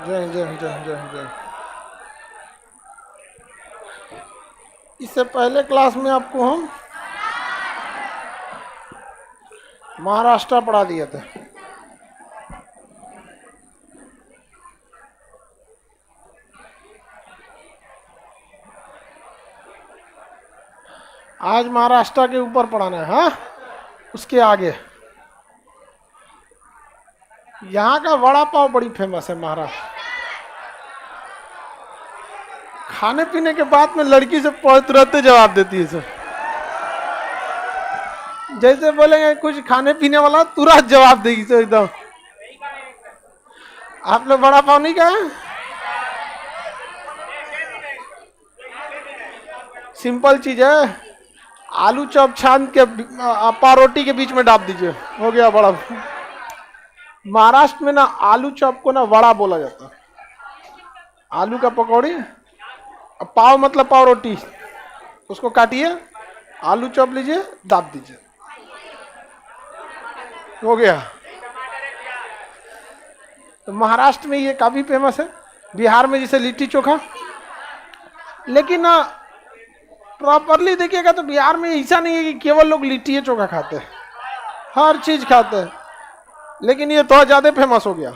जय जय जय जय जय। इससे पहले क्लास में आपको हम महाराष्ट्र पढ़ा दिए थे। आज महाराष्ट्र के ऊपर पढ़ाना है। हाँ, उसके आगे यहाँ का वड़ा पाव बड़ी फेमस है महाराष्ट्र। खाने पीने के बाद में लड़की से तुरंत जवाब देती है सर। जैसे बोलेंगे कुछ खाने पीने वाला तुरंत जवाब देगी सर एकदम। आप लोग वड़ा पाव नहीं खाए? सिंपल चीज है, आलू चॉप छान के पारोटी के बीच में डाल दीजिए, हो गया बड़ा। महाराष्ट्र में ना आलू चॉप को ना वड़ा बोला जाता है। आलू का पकौड़ी, पाव मतलब पाव रोटी, उसको काटिए, आलू चॉप लीजिए, दाब दीजिए, हो गया। तो महाराष्ट्र में ये काफी फेमस है। बिहार में जैसे लिट्टी चोखा, लेकिन ना प्रॉपरली देखिएगा तो बिहार में ऐसा नहीं है कि केवल लोग लिट्टी चोखा खाते हैं, हर चीज खाते हैं, लेकिन ये थोड़ा ज्यादा फेमस हो गया।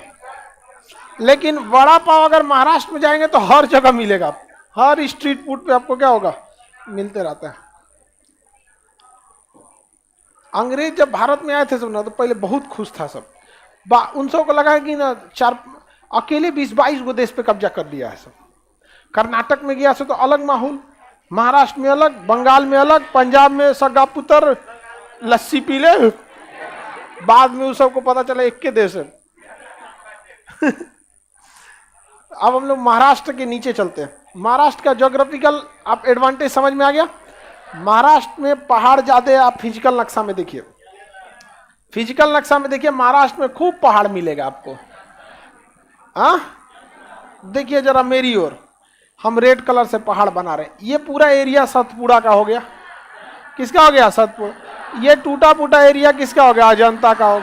लेकिन वड़ा पाव अगर महाराष्ट्र में जाएंगे तो हर जगह मिलेगा, हर स्ट्रीट फूड पे आपको क्या होगा, मिलते रहता है। अंग्रेज जब भारत में आए थे सब ना, तो पहले बहुत खुश था सब। उन सबको लगा कि ना अकेले 20-22 गो देश पे कब्जा कर लिया है सब। कर्नाटक में गया तो अलग माहौल, महाराष्ट्र में अलग, बंगाल में अलग, पंजाब में सगा पुत्र लस्सी पी ले। बाद में उस सबको पता चला एक के देश है। अब हम लोग महाराष्ट्र के नीचे चलते हैं। महाराष्ट्र का ज्योग्राफिकल आप एडवांटेज समझ में आ गया। महाराष्ट्र में पहाड़ ज्यादा है। आप फिजिकल नक्शा में देखिए, फिजिकल नक्शा में देखिए, महाराष्ट्र में खूब पहाड़ मिलेगा आपको। हाँ, देखिए जरा मेरी ओर, हम रेड कलर से पहाड़ बना रहे हैं। ये पूरा एरिया सतपुड़ा का हो गया। किसका हो गया? सतपुड़ा। ये टूटा फूटा एरिया किसका हो गया? अजंता का हो।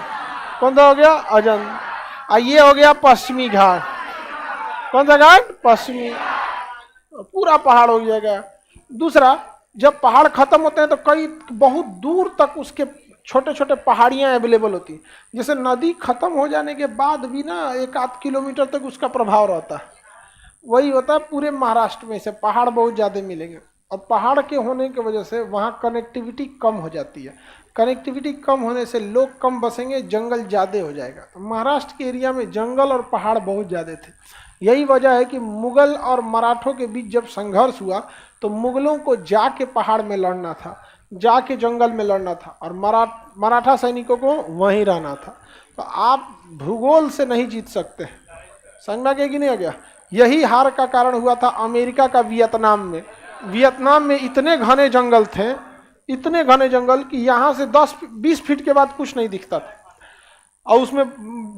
कौन सा हो गया? अजंता। ये हो गया पश्चिमी घाट। कौन सा घाट? पश्चिमी। पूरा पहाड़ हो जाएगा। दूसरा, जब पहाड़ खत्म होते हैं तो कई बहुत दूर तक उसके छोटे छोटे पहाड़ियां अवेलेबल होती हैं। जैसे नदी खत्म हो जाने के बाद भी ना 1-8 किलोमीटर तक उसका प्रभाव रहता है। वही होता है पूरे महाराष्ट्र में से पहाड़ बहुत ज़्यादा मिलेंगे। और पहाड़ के होने की वजह से वहाँ कनेक्टिविटी कम हो जाती है। कनेक्टिविटी कम होने से लोग कम बसेंगे, जंगल ज़्यादा हो जाएगा। तो महाराष्ट्र के एरिया में जंगल और पहाड़ बहुत ज़्यादा थे। यही वजह है कि मुगल और मराठों के बीच जब संघर्ष हुआ तो मुगलों को जाके पहाड़ में लड़ना था, जाके जंगल में लड़ना था, और मराठा सैनिकों को वहीं रहना था। तो आप भूगोल से नहीं जीत सकते। समझ में आ गया कि नहीं आ गया? यही हार का कारण हुआ था अमेरिका का वियतनाम में। वियतनाम में इतने घने जंगल थे, इतने घने जंगल कि यहाँ से 10-20 फीट के बाद कुछ नहीं दिखता था, और उसमें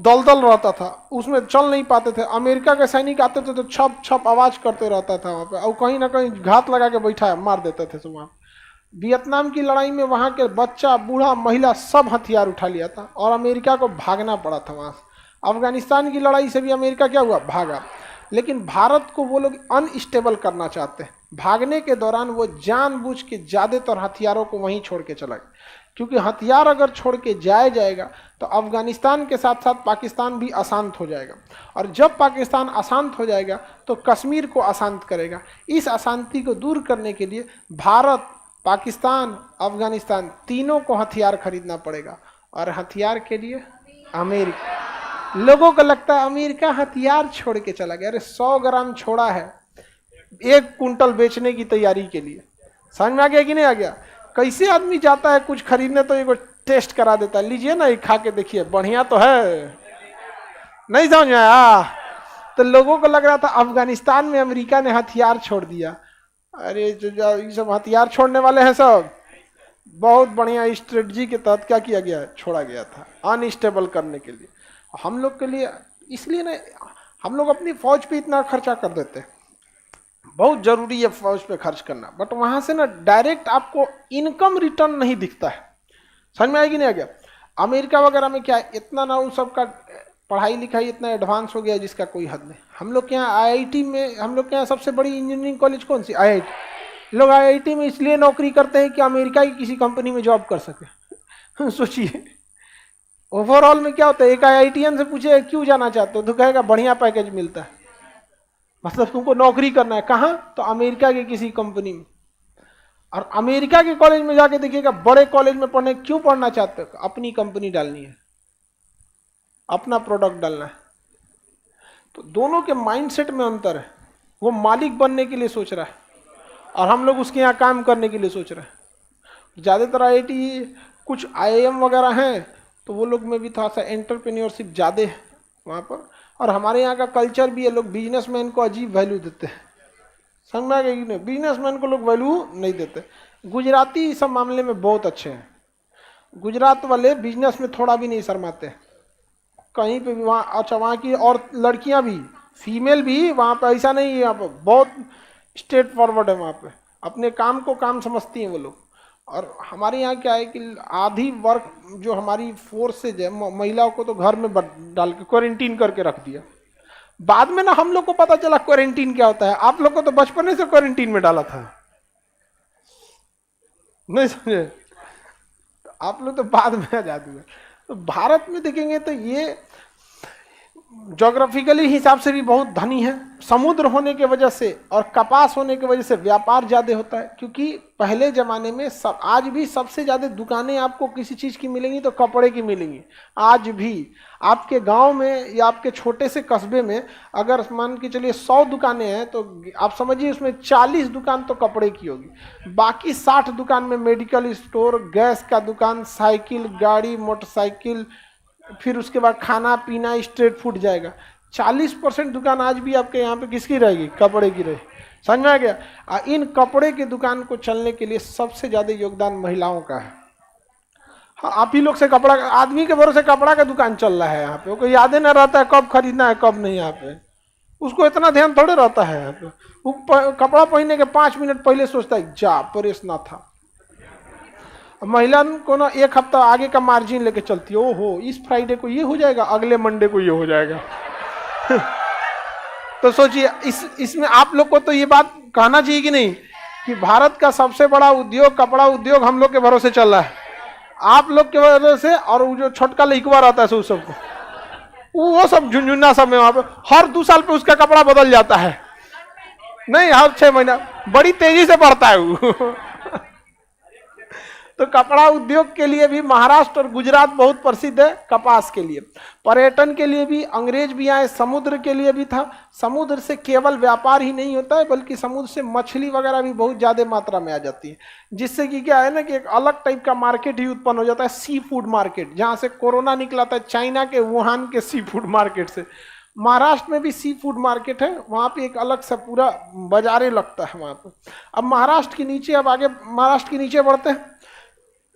दलदल रहता था, उसमें चल नहीं पाते थे। अमेरिका के सैनिक आते थे तो छप छप आवाज करते रहता था वहाँ पे, और कहीं ना कहीं घात लगा के बैठा मार देते थे सब। वहाँ वियतनाम की लड़ाई में वहाँ के बच्चा, बूढ़ा, महिला सब हथियार उठा लिया था और अमेरिका को भागना पड़ा था वहाँ से। अफगानिस्तान की लड़ाई से भी अमेरिका क्या हुआ? भागा। लेकिन भारत को वो लोग अनस्टेबल करना चाहते हैं। भागने के दौरान वो जानबूझ के ज़्यादातर हथियारों को वहीं छोड़ के चला गया, क्योंकि हथियार अगर छोड़ के जाएगा तो अफगानिस्तान के साथ साथ पाकिस्तान भी अशांत हो जाएगा, और जब पाकिस्तान अशांत हो जाएगा तो कश्मीर को अशांत करेगा। इस अशांति को दूर करने के लिए भारत, पाकिस्तान, अफगानिस्तान तीनों को हथियार खरीदना पड़ेगा। और हथियार के लिए अमेरिका। लोगों को लगता है अमेरिका हथियार छोड़ के चला गया। अरे 100 ग्राम छोड़ा है 1 कुंटल बेचने की तैयारी के लिए। समझ में आ गया कि नहीं आ गया? कैसे आदमी जाता है कुछ खरीदने तो एक टेस्ट करा देता है, लीजिए ना, खा के देखिए, बढ़िया तो है। नहीं समझ में आया? तो लोगों को लग रहा था अफगानिस्तान में अमेरिका ने हथियार छोड़ दिया। अरे जो ये सब हथियार छोड़ने वाले हैं सब बहुत बढ़िया स्ट्रेटजी के तहत क्या किया गया है? छोड़ा गया था अनस्टेबल करने के लिए। हम लोग के लिए इसलिए ना, हम लोग अपनी फौज पे इतना खर्चा कर देते हैं। बहुत जरूरी है फौज पे खर्च करना, बट वहां से ना डायरेक्ट आपको इनकम रिटर्न नहीं दिखता है। समझ में आएगी नहीं आ गया? अमेरिका वगैरह में क्या इतना ना उन सबका पढ़ाई लिखाई इतना एडवांस हो गया है जिसका कोई हद नहीं। हम लोग के यहाँ आईआईटी में, हम लोग के यहाँ सबसे बड़ी इंजीनियरिंग कॉलेज कौन सी? आईआईटी। लोग आईआईटी में इसलिए नौकरी करते हैं कि अमेरिका की किसी कंपनी में जॉब कर सके। सोचिए ओवरऑल में क्या होता है। एक आईआईटीएन से पूछे क्यों जाना चाहते हो तो कहेगा बढ़िया पैकेज मिलता है, मतलब तुमको नौकरी करना है। कहाँ? तो अमेरिका की किसी कंपनी में। और अमेरिका के कॉलेज में जाके देखिएगा, बड़े कॉलेज में पढ़ने क्यों पढ़ना चाहते हो? अपनी कंपनी डालनी है, अपना प्रोडक्ट डालना है। तो दोनों के माइंडसेट में अंतर है। वो मालिक बनने के लिए सोच रहा है और हम लोग उसके यहाँ काम करने के लिए सोच रहे हैं। ज़्यादातर आईआईटी, कुछ आईआईएम वगैरह हैं तो वो लोग में भी थोड़ा सा एंटरप्रेन्योरशिप ज़्यादा है वहाँ पर। और हमारे यहाँ का कल्चर भी है, लोग बिजनेसमैन को अजीब वैल्यू देते हैं। समझ में आ गया कि नहीं? बिजनेसमैन को लोग वैल्यू नहीं देते। गुजराती इस सब मामले में बहुत अच्छे हैं। गुजरात वाले बिजनेस में थोड़ा भी नहीं शर्माते कहीं पे भी। वहाँ अच्छा, वहाँ की और लड़कियाँ भी, फीमेल भी वहाँ पे ऐसा नहीं है, यहाँ पर बहुत स्ट्रेट फॉरवर्ड है। वहाँ पे अपने काम को काम समझती हैं वो लोग। और हमारे यहाँ क्या है कि आधी वर्क जो हमारी फोर्सेज है, महिलाओं को तो घर में डाल के क्वारंटीन करके रख दिया। बाद में ना हम लोग को पता चला क्वारंटीन क्या होता है। आप लोग को तो बचपन से क्वारंटीन में डाला था, नहीं समझे? तो आप लोग तो बाद में आजाद हुए। तो भारत में देखेंगे तो ये ज्योग्राफिकली हिसाब से भी बहुत धनी है। समुद्र होने के वजह से और कपास होने की वजह से व्यापार ज़्यादा होता है। क्योंकि पहले ज़माने में आज भी सबसे ज़्यादा दुकानें आपको किसी चीज़ की मिलेंगी तो कपड़े की मिलेंगी। आज भी आपके गांव में या आपके छोटे से कस्बे में अगर मान के चलिए 100 दुकानें हैं तो आप समझिए उसमें 40 दुकान तो कपड़े की होगी, बाकी 60 दुकान में मेडिकल स्टोर, गैस का दुकान, साइकिल, गाड़ी, मोटरसाइकिल, फिर उसके बाद खाना पीना, स्ट्रीट फूड जाएगा। 40% दुकान आज भी आपके यहाँ पे किसकी रहेगी? कपड़े की रहेगी। समझ में आ गया? इन कपड़े की दुकान को चलने के लिए सबसे ज्यादा योगदान महिलाओं का है। हाँ, आप ही लोग से कपड़ा, आदमी के भरोसे कपड़ा का दुकान चल रहा है यहाँ पे। कोई याद नहीं रहता है कब खरीदना है कब नहीं। यहाँ पे उसको इतना ध्यान थोड़े रहता है। यहाँ पे वो कपड़ा पहनने के 5 मिनट पहले सोचता है जा प्रेस ना था। महिला को ना एक हफ्ता आगे का मार्जिन लेके चलती है। ओहो, इस फ्राइडे को ये हो जाएगा, अगले मंडे को ये हो जाएगा। तो सोचिए इसमें आप लोग को तो ये बात कहना चाहिए कि नहीं कि भारत का सबसे बड़ा उद्योग कपड़ा उद्योग हम लोग के भरोसे चल रहा है, आप लोग के भरोसे। और वो जो छोटका लइकवा रहता है सबको, वो सब झुंझुना सब में वहां पे हर 2 साल पे उसका कपड़ा बदल जाता है। नहीं, हर 6 महीना बड़ी तेजी से बढ़ता है वो। तो कपड़ा उद्योग के लिए भी महाराष्ट्र और गुजरात बहुत प्रसिद्ध है। कपास के लिए, पर्यटन के लिए भी अंग्रेज भी आए, समुद्र के लिए भी था। समुद्र से केवल व्यापार ही नहीं होता है बल्कि समुद्र से मछली वगैरह भी बहुत ज्यादा मात्रा में आ जाती है, जिससे कि क्या है ना कि एक अलग टाइप का मार्केट ही उत्पन्न हो जाता है, सी फूड मार्केट। जहां से कोरोना निकला था चाइना के वुहान के सी फूड मार्केट से, महाराष्ट्र में भी सी फूड मार्केट है। वहाँ पे एक अलग सा पूरा बाजारे लगता है वहाँ पे। अब महाराष्ट्र के नीचे, अब आगे महाराष्ट्र के नीचे बढ़ते हैं।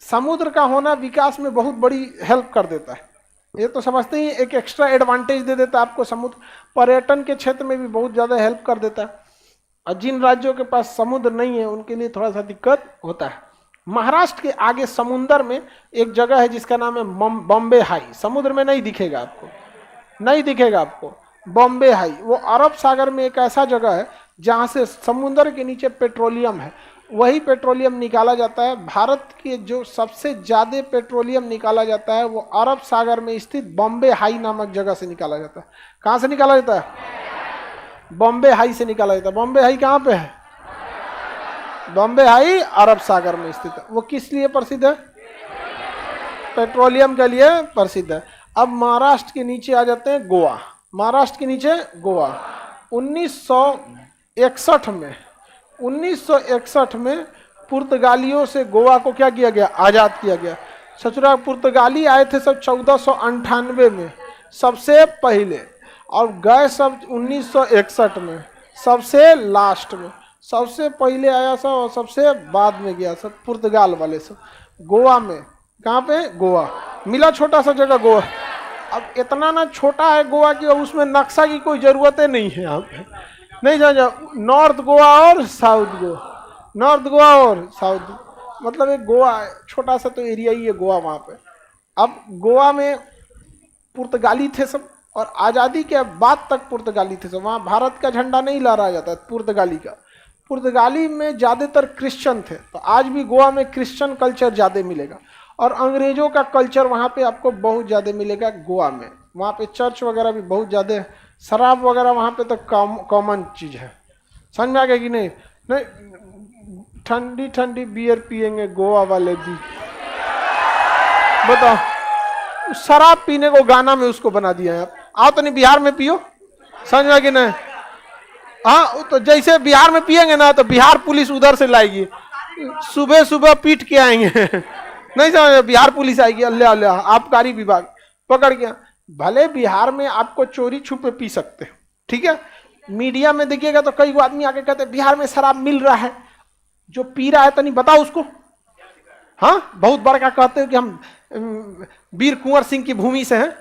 समुद्र का होना विकास में बहुत बड़ी हेल्प कर देता है, ये तो समझते ही। एक एक्स्ट्रा एडवांटेज दे देता है आपको समुद्र। पर्यटन के क्षेत्र में भी बहुत ज़्यादा हेल्प कर देता है। और जिन राज्यों के पास समुद्र नहीं है उनके लिए थोड़ा सा दिक्कत होता है। महाराष्ट्र के आगे समुद्र में एक जगह है जिसका नाम है बॉम्बे हाई। समुद्र में नहीं दिखेगा आपको, नहीं दिखेगा आपको। बॉम्बे हाई वो अरब सागर में एक ऐसा जगह है जहाँ से समुद्र के नीचे पेट्रोलियम है, वही पेट्रोलियम निकाला जाता है। भारत के जो सबसे ज्यादा पेट्रोलियम निकाला जाता है वो अरब सागर में स्थित बॉम्बे हाई नामक जगह से निकाला जाता है। कहाँ से निकाला जाता है? बॉम्बे हाई से निकाला जाता है। बॉम्बे हाई कहाँ पे है? बॉम्बे हाई अरब सागर में स्थित है। वो किस लिए प्रसिद्ध है? पेट्रोलियम के लिए प्रसिद्ध है। अब महाराष्ट्र के नीचे आ जाते हैं गोवा। महाराष्ट्र के नीचे गोवा। 1961 में पुर्तगालियों से गोवा को क्या किया गया? आजाद किया गया। सचुरा पुर्तगाली आए थे सब 1498 में सबसे पहले, और गए सब 1961 में सबसे लास्ट में। सबसे पहले आया सब और सबसे बाद में गया सब पुर्तगाल वाले सब। गोवा में, कहाँ पे? गोवा मिला, छोटा सा जगह गोवा। अब इतना ना छोटा है गोवा की, उसमें नक्शा की कोई जरूरत नहीं है। यहाँ पे नहीं जाओ, नॉर्थ गोवा और साउथ गोवा, नॉर्थ गोवा और साउथ, मतलब एक गोवा छोटा सा तो एरिया ही है गोवा वहाँ पे। अब गोवा में पुर्तगाली थे सब, और आज़ादी के बाद तक पुर्तगाली थे, तो वहाँ भारत का झंडा नहीं लहराया जाता, पुर्तगाली का। पुर्तगाली में ज़्यादातर क्रिश्चियन थे, तो आज भी गोवा में क्रिश्चियन कल्चर ज़्यादा मिलेगा, और अंग्रेज़ों का कल्चर वहाँ पे आपको बहुत ज़्यादा मिलेगा गोवा में। वहाँ पे चर्च वगैरह भी बहुत ज़्यादा है, शराब वगैरह वहाँ पे तो कॉमन चीज़ है। समझ में आ गया कि नहीं? नहीं, ठंडी ठंडी बियर पियेंगे गोवा वाले भी, बताओ। शराब पीने को गाना में उसको बना दिया है। आप आओ तो नहीं बिहार में पियो, समझ में कि नहीं? हाँ, तो जैसे बिहार में पियेंगे ना तो बिहार पुलिस उधर से लाएगी, सुबह सुबह पीट के आएंगे नहीं समझ, बिहार पुलिस आएगी, अल्लाह अल्लाह, आबकारी विभाग पकड़ गया। भले बिहार में आपको चोरी छुपे पी सकते हैं, ठीक है। मीडिया में देखिएगा तो कई आदमी आके कहते हैं बिहार में शराब मिल रहा है, जो पी रहा है तो नहीं बताओ उसको। हाँ, बहुत बड़का कहते हो कि हम वीर कुंवर सिंह की भूमि से हैं,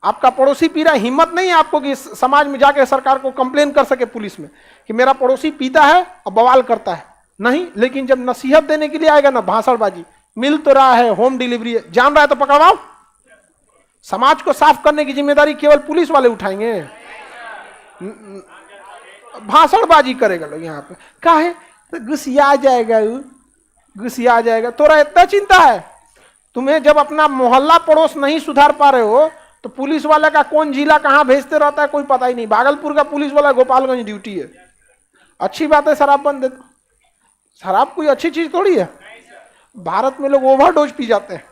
आपका पड़ोसी पी रहा है, हिम्मत नहीं है आपको कि समाज में जाके सरकार को कंप्लेन कर सके पुलिस में कि मेरा पड़ोसी पीता है और बवाल करता है, नहीं। लेकिन जब नसीहत देने के लिए आएगा ना, भाषणबाजी, मिल तो रहा है, होम डिलीवरी है, जान रहा है तो पकड़वाओ। समाज को साफ करने की जिम्मेदारी केवल पुलिस वाले उठाएंगे, भाषणबाजी करेगा लोग यहाँ पे, काहे तो गुस्सिया जाएगा, गुस्सिया जाएगा। तोरा इतना चिंता है, तुम्हें जब अपना मोहल्ला पड़ोस नहीं सुधार पा रहे हो तो पुलिस वाला का कौन जिला कहाँ भेजते रहता है कोई पता ही नहीं। भागलपुर का पुलिस वाला गोपालगंज ड्यूटी है, अच्छी बात है शराब बंद देता, शराब कोई अच्छी चीज थोड़ी है। भारत में लोग ओवरडोज पी जाते हैं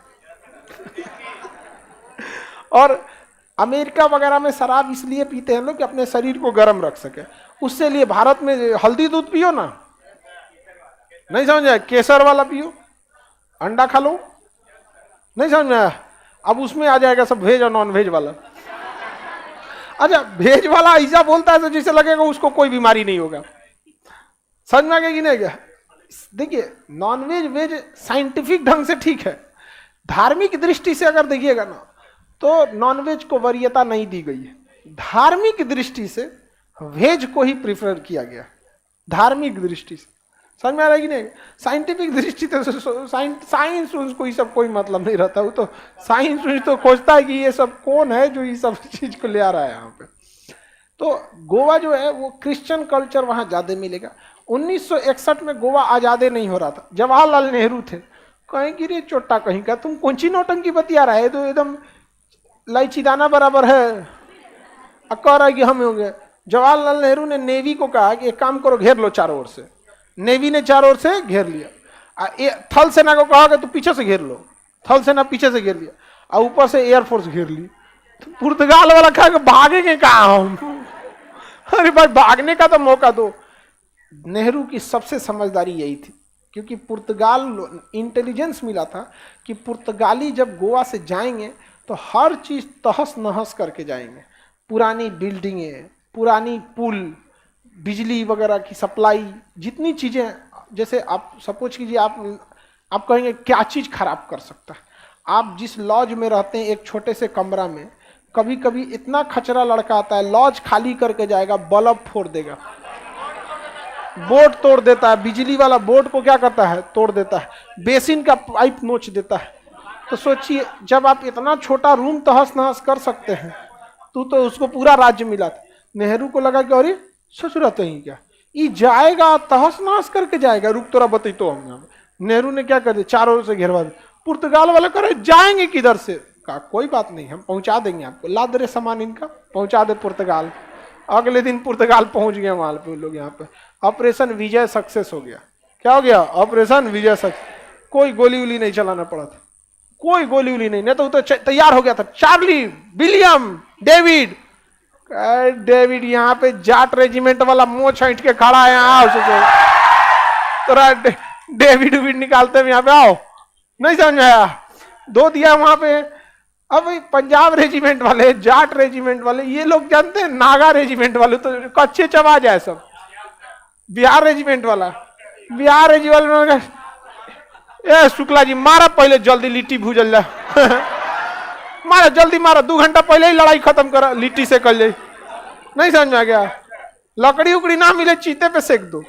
और अमेरिका वगैरह में शराब इसलिए पीते हैं लोग कि अपने शरीर को गर्म रख सके, उससे लिए भारत में हल्दी दूध पियो ना, नहीं समझ आया, केसर वाला पियो, अंडा खा लो, नहीं समझ में आया। अब उसमें आ जाएगा सब वेज और नॉन वेज वाला। अच्छा, वेज वाला ऐसा बोलता है तो जैसे लगेगा उसको कोई बीमारी नहीं होगा, समझ में आ गया कि नहीं गया? देखिए, नॉन वेज वेज साइंटिफिक ढंग से ठीक है, धार्मिक दृष्टि से अगर देखिएगा ना तो नॉनवेज को वरीयता नहीं दी गई है, धार्मिक दृष्टि से वेज को ही प्रिफर किया गया, धार्मिक दृष्टि से। समझ में आ रहा है कि नहीं? साइंटिफिक दृष्टि तो साइंस उसको ये सब कोई मतलब नहीं रहता, वो तो साइंस तो खोजता है कि ये सब कौन है जो ये सब चीज को ले आ रहा है यहाँ पे। तो गोवा जो है वो क्रिश्चियन कल्चर वहाँ ज्यादा मिलेगा। 1961 में गोवा आजादे नहीं हो रहा था, जवाहरलाल नेहरू थे, कहीं गिरे चोटा कहीं का, तुम कौन सी नौटंकी बतिया रहा है, तो एकदम इलायची दाना बराबर है, कह रहा है कि हम होंगे। जवाहरलाल नेहरू ने नेवी को कहा कि एक काम करो, घेर लो चारों ओर से, नेवी ने चारों ओर से घेर लिया। थल सेना को कहा कि तू पीछे से घेर लो, थल सेना पीछे से घेर लिया, और ऊपर से एयरफोर्स घेर ली। तो पुर्तगाल वाला कहा कि भागेंगे कहाँ हम, अरे भाई भागने का तो मौका दो। नेहरू की सबसे समझदारी यही थी, क्योंकि पुर्तगाल इंटेलिजेंस मिला था कि पुर्तगाली जब गोवा से जाएंगे तो हर चीज तहस नहस करके जाएंगे, पुरानी बिल्डिंगें, पुरानी पुल, बिजली वगैरह की सप्लाई, जितनी चीजें, जैसे आप सपोज कीजिए आप कहेंगे क्या चीज खराब कर सकता है। आप जिस लॉज में रहते हैं एक छोटे से कमरा में, कभी कभी इतना खचरा लड़का आता है, लॉज खाली करके जाएगा, बल्ब फोड़ देगा, बोर्ड तोड़ देता है, बिजली वाला बोर्ड को क्या करता है, तोड़ देता है, बेसिन का पाइप नोच देता है। तो सोचिए, जब आप इतना छोटा रूम तहस नहस कर सकते हैं तो उसको पूरा राज्य मिला था। नेहरू को लगा कि अरे सोच रहते हैं क्या, ये जाएगा तहस नहस करके जाएगा, रुक तोरा बता तो हम यहाँ। नेहरू ने क्या कर दिया, चारों ओर से घेरवा दिया। पुर्तगाल वाले करे जाएंगे किधर से, कहा कोई बात नहीं, हम पहुंचा देंगे आपको, ला दे सामान इनका, पहुंचा दे पुर्तगाल। अगले दिन पुर्तगाल पहुंच गए वहां पे लोग, यहाँ पे ऑपरेशन विजय सक्सेस हो गया। क्या हो गया, ऑपरेशन विजय सक्सेस। कोई गोली उली नहीं चलाना पड़ा था, कोई गोली उली नहीं तो तैयार हो गया था। चार्ली, विलियम, डेविड, डेविड यहाँ पे जाट रेजिमेंट वाला मुंह छांट के खड़ा है, यहाँ तो डेविड विड निकालते हैं यहाँ पे, आओ, नहीं समझ में आया, दो दिया वहां पे। अब पंजाब रेजिमेंट वाले, जाट रेजिमेंट वाले, ये लोग जानते हैं, नागा रेजिमेंट वाले तो कच्चे चबा जाए सब। बिहार रेजिमेंट वाला, बिहार रेजिमेंट वाला, ए शुक्ला जी मारा पहले, जल्दी लिट्टी भूजल जा मारा, जल्दी मारा, 2 घंटा पहले ही लड़ाई खत्म करा, लिट्टी से कर जाए। नहीं समझ में आ गया, लकड़ी उकड़ी ना मिले चीते पे सेक दो।